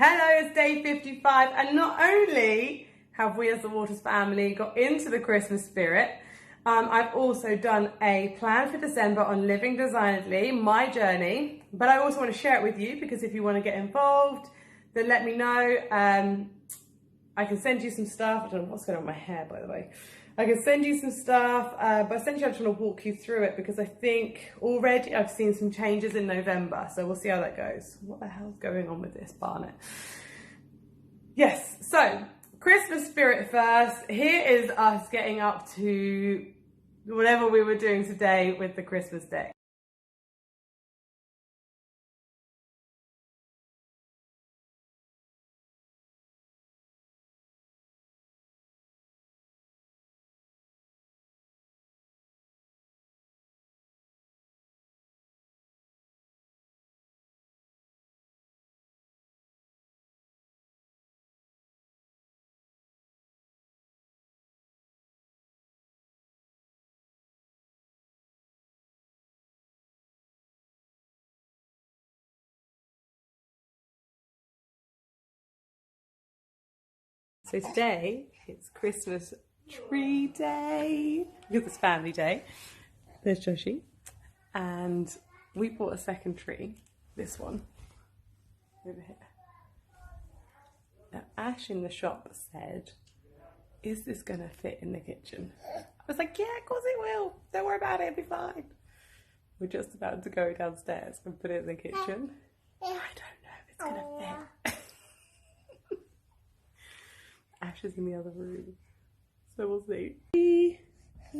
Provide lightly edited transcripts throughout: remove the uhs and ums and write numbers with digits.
Hello, it's day 55, and not only have we as the Waters family got into the Christmas spirit, I've also done a plan for December on living designedly, my journey, but I also want to share it with you because if you want to get involved, then let me know. I can send you some stuff. I don't know what's going on with my hair, by the way. I can send you some stuff, but essentially I just want to walk you through it because I think already I've seen some changes in November, so we'll see how that goes. What the hell's going on with this, Barnet? Yes, so Christmas spirit first. Here is us getting up to whatever we were doing today with the Christmas deck. So today, it's Christmas tree day, because it's family day. There's Joshi. And we bought a second tree, this one, over here. Now Ash in the shop said, is this going to fit in the kitchen? I was like, yeah, of course it will. Don't worry about it, it'll be fine. We're just about to go downstairs and put it in the kitchen. I don't know if it's going to fit. Ash is in the other room, so we'll see.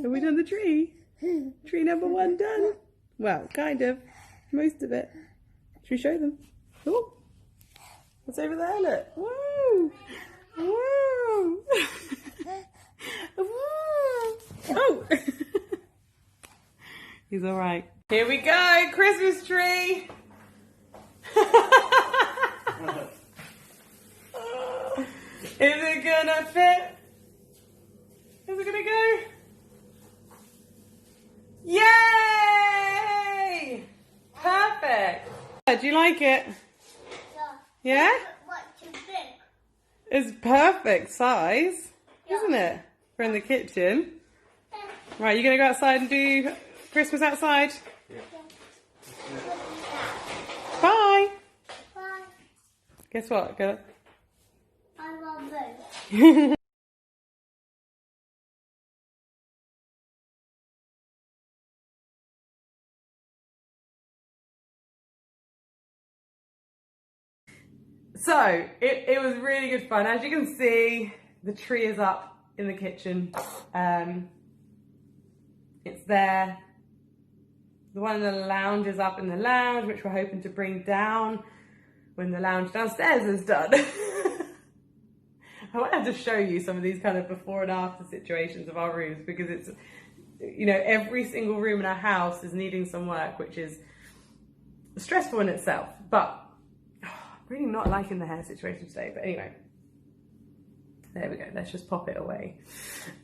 Have we done the tree? Tree number 1 done? Well, kind of. Most of it. Should we show them? Oh, what's over there? Look. Woo! Woo! Woo! Oh! He's all right. Here we go, Christmas tree. Is it gonna fit? Is it gonna go? Yay! Perfect. Do you like it? Yeah? It's perfect size, isn't it? For in the kitchen. Right, you gonna go outside and do Christmas outside? Yeah. Bye. Bye. Guess what? Go. I love this. So, it was really good fun. As you can see, the tree is up in the kitchen. It's there. The one in the lounge is up in the lounge, which we're hoping to bring down when the lounge downstairs is done. I want to have to show you some of these kind of before and after situations of our rooms because it's, you know, every single room in our house is needing some work, which is stressful in itself. But I'm really not liking the hair situation today. But anyway, there we go. Let's just pop it away.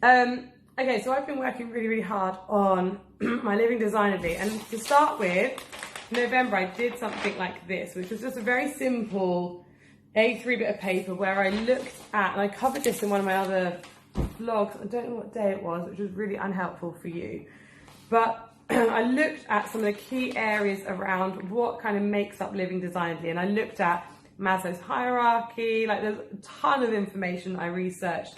Okay, so I've been working really, really hard on my living designedly. And to start with, in November, I did something like this, which was just a very simple A3 bit of paper where I looked at, and I covered this in one of my other vlogs, I don't know what day it was, which was really unhelpful for you, but I looked at some of the key areas around what kind of makes up living designedly, and I looked at Maslow's hierarchy, like there's a ton of information I researched,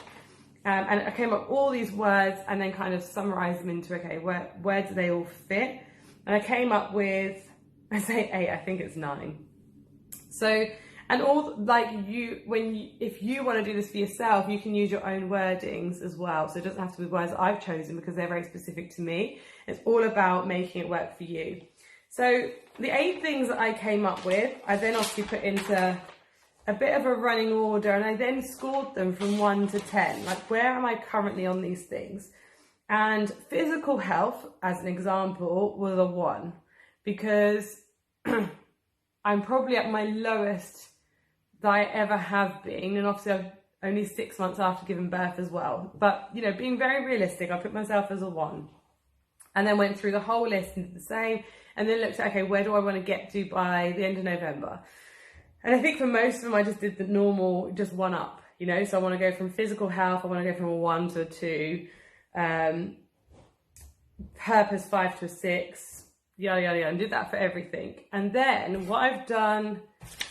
and I came up with all these words and then kind of summarized them into, okay, where do they all fit? And I came up with, I say 8, I think it's 9. So, and all, like if you want to do this for yourself, you can use your own wordings as well. So it doesn't have to be words that I've chosen because they're very specific to me. It's all about making it work for you. So the 8 things that I came up with, I then obviously put into a bit of a running order and I then scored them from 1 to 10. Like, where am I currently on these things? And physical health, as an example, was a 1 because I'm probably at my lowest that I ever have been, and obviously I'm only 6 months after giving birth as well. But, you know, being very realistic, I put myself as a 1. And then went through the whole list and did the same, and then looked at, okay, where do I want to get to by the end of November? And I think for most of them, I just did the normal, just one up, you know. So I want to go from physical health, I want to go from a 1 to a 2, purpose 5 to a 6, yada yada yada, and did that for everything. And then what I've done,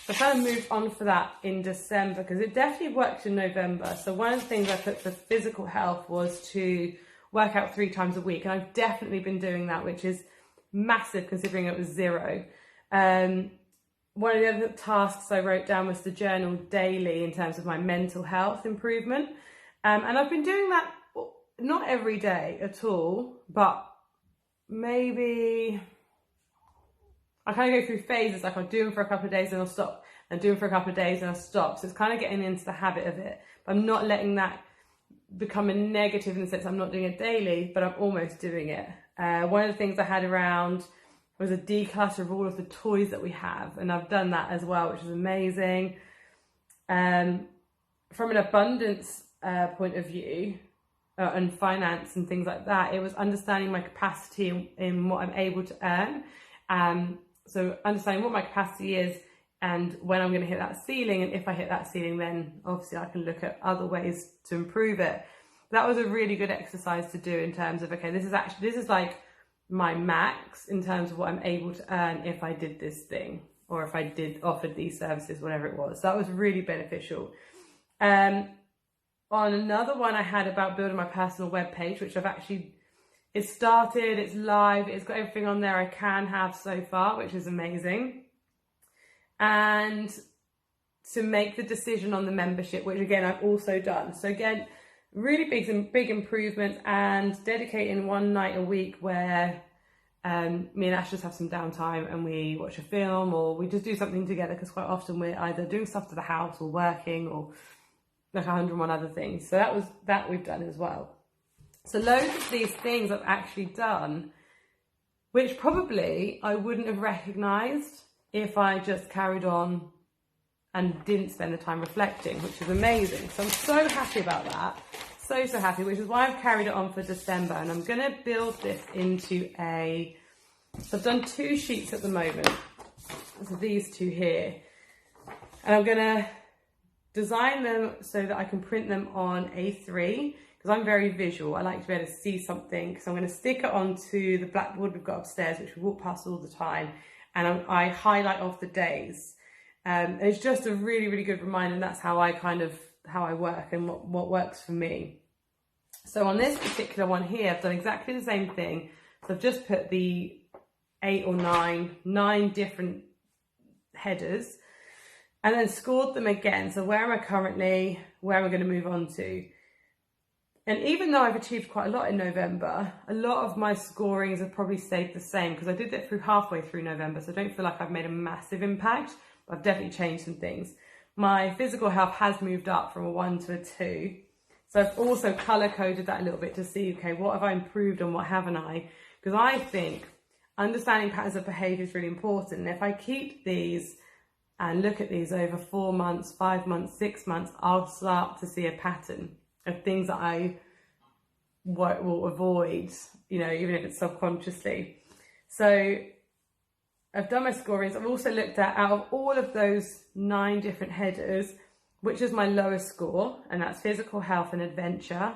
I kind of moved on for that in December because it definitely worked in November. So one of the things I put for physical health was to work out 3 times a week, and I've definitely been doing that, which is massive considering it was 0. One of the other tasks I wrote down was to journal daily in terms of my mental health improvement, and I've been doing that not every day at all, but maybe I kind of go through phases. Like I'll do them for a couple of days and I'll stop, and do them for a couple of days and I'll stop. So it's kind of getting into the habit of it, but I'm not letting that become a negative in the sense I'm not doing it daily, but I'm almost doing it. One of the things I had around was a declutter of all of the toys that we have, and I've done that as well, which is amazing. From an abundance point of view, and finance and things like that, it was understanding my capacity in what I'm able to earn. So understanding what my capacity is and when I'm going to hit that ceiling, and if I hit that ceiling, then obviously I can look at other ways to improve it. That was a really good exercise to do in terms of, okay, this is like my max in terms of what I'm able to earn if I did this thing, or if I did offered these services, whatever it was. So that was really beneficial. On another one I had about building my personal webpage, which it's started, it's live, it's got everything on there I can have so far, which is amazing. And to make the decision on the membership, which again, I've also done. So again, really big improvements, and dedicating one night a week where me and Ash just have some downtime and we watch a film, or we just do something together, because quite often we're either doing stuff to the house or working, or like 101 other things. So that we've done as well. So loads of these things I've actually done, which probably I wouldn't have recognised if I just carried on and didn't spend the time reflecting, which is amazing. So I'm so happy about that. So happy, which is why I've carried it on for December. And I'm going to build this into so I've done 2 sheets at the moment. So these 2 here. And I'm going to design them so that I can print them on A3, because I'm very visual. I like to be able to see something. So I'm going to stick it onto the blackboard we've got upstairs, which we walk past all the time. And I highlight off the days. And it's just a really, really good reminder. And that's how I work and what works for me. So on this particular one here, I've done exactly the same thing. So I've just put the 8 or 9 different headers, and then scored them again. So where am I currently? Where am I going to move on to? And even though I've achieved quite a lot in November, a lot of my scorings have probably stayed the same, because I did that halfway through November. So I don't feel like I've made a massive impact, but I've definitely changed some things. My physical health has moved up from a 1 to a 2. So I've also colour coded that a little bit to see, okay, what have I improved and what haven't I? Because I think understanding patterns of behaviour is really important. And if I keep these and look at these over 4 months, 5 months, 6 months, I'll start to see a pattern of things that I will avoid, even if it's subconsciously. So I've done my scorings. I've also looked at, out of all of those 9 different headers, which is my lowest score, and that's physical health and adventure,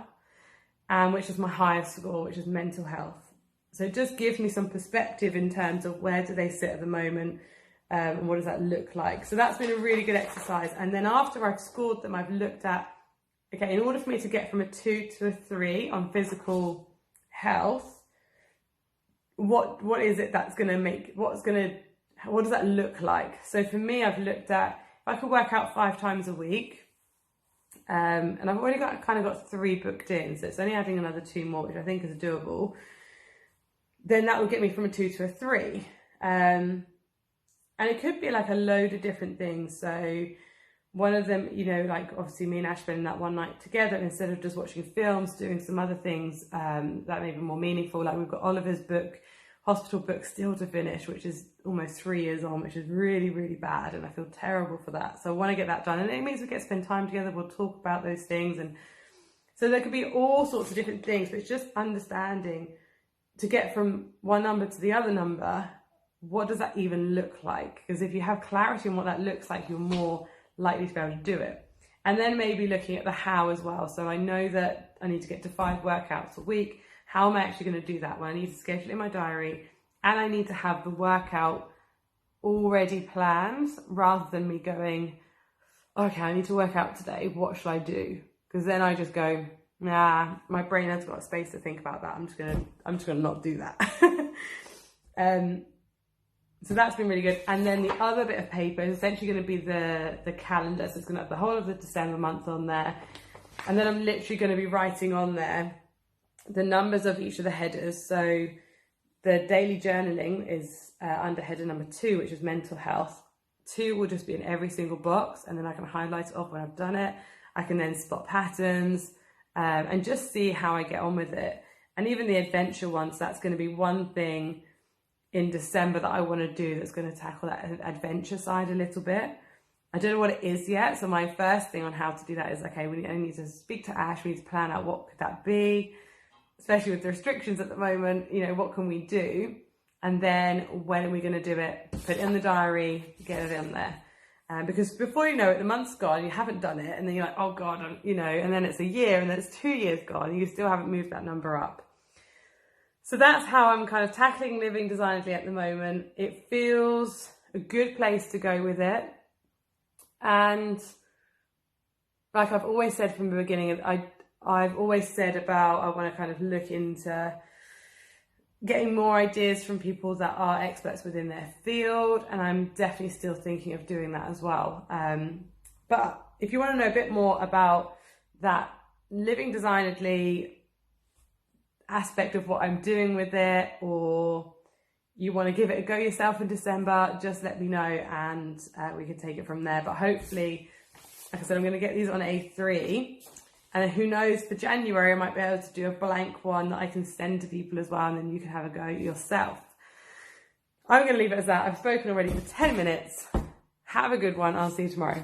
and which is my highest score, which is mental health. So it just gives me some perspective in terms of where do they sit at the moment, and what does that look like. So that's been a really good exercise. And then after I've scored them, I've looked at, okay, in order for me to get from a 2 to a 3 on physical health, what is it that's going to make, what does that look like? So for me, I've looked at, if I could work out 5 times a week, and I've already got 3 booked in, so it's only adding another 2 more, which I think is doable, then that will get me from a 2 to a 3. And it could be like a load of different things. So one of them, like obviously me and Ash spending that one night together, instead of just watching films, doing some other things that may be more meaningful. Like we've got Oliver's book, hospital book, still to finish, which is almost 3 years on, which is really, really bad. And I feel terrible for that. So I want to get that done. And it means we get to spend time together. We'll talk about those things. And so there could be all sorts of different things, but it's just understanding to get from one number to the other number, what does that even look like? Because if you have clarity on what that looks like, you're more likely to be able to do it. And then maybe looking at the how as well. So I know that I need to get to 5 workouts a week. How am I actually going to do that? Well, I need to schedule it in my diary, and I need to have the workout already planned rather than me going, okay, I need to work out today. What should I do? Because then I just go, nah, my brain has got space to think about that. I'm just gonna not do that. So that's been really good. And then the other bit of paper is essentially going to be the calendar. So it's going to have the whole of the December month on there. And then I'm literally going to be writing on there the numbers of each of the headers. So the daily journaling is under header number 2, which is mental health. 2 will just be in every single box, and then I can highlight it off when I've done it. I can then spot patterns and just see how I get on with it. And even the adventure ones, that's going to be one thing in December that I want to do that's going to tackle that adventure side a little bit. I don't know what it is yet. So my first thing on how to do that is, okay, I need to speak to Ash. We need to plan out what could that be, especially with the restrictions at the moment. You know, what can we do? And then when are we going to do it? Put it in the diary, get it in there. Because before you know it, the month's gone, you haven't done it. And then you're like, oh God, you know, and then it's a year, and then it's 2 years gone, and you still haven't moved that number up. So that's how I'm kind of tackling living designedly at the moment. It feels a good place to go with it. And like I've always said from the beginning, I've always said about, I want to kind of look into getting more ideas from people that are experts within their field. And I'm definitely still thinking of doing that as well. But if you want to know a bit more about that living designedly aspect of what I'm doing with it, or you want to give it a go yourself in December, just let me know, and we can take it from there. But hopefully, like I said, I'm going to get these on A3, and who knows, for January I might be able to do a blank one that I can send to people as well, and then you can have a go yourself. I'm going to leave it as that. I've spoken already for 10 minutes. Have a good one. I'll see you tomorrow.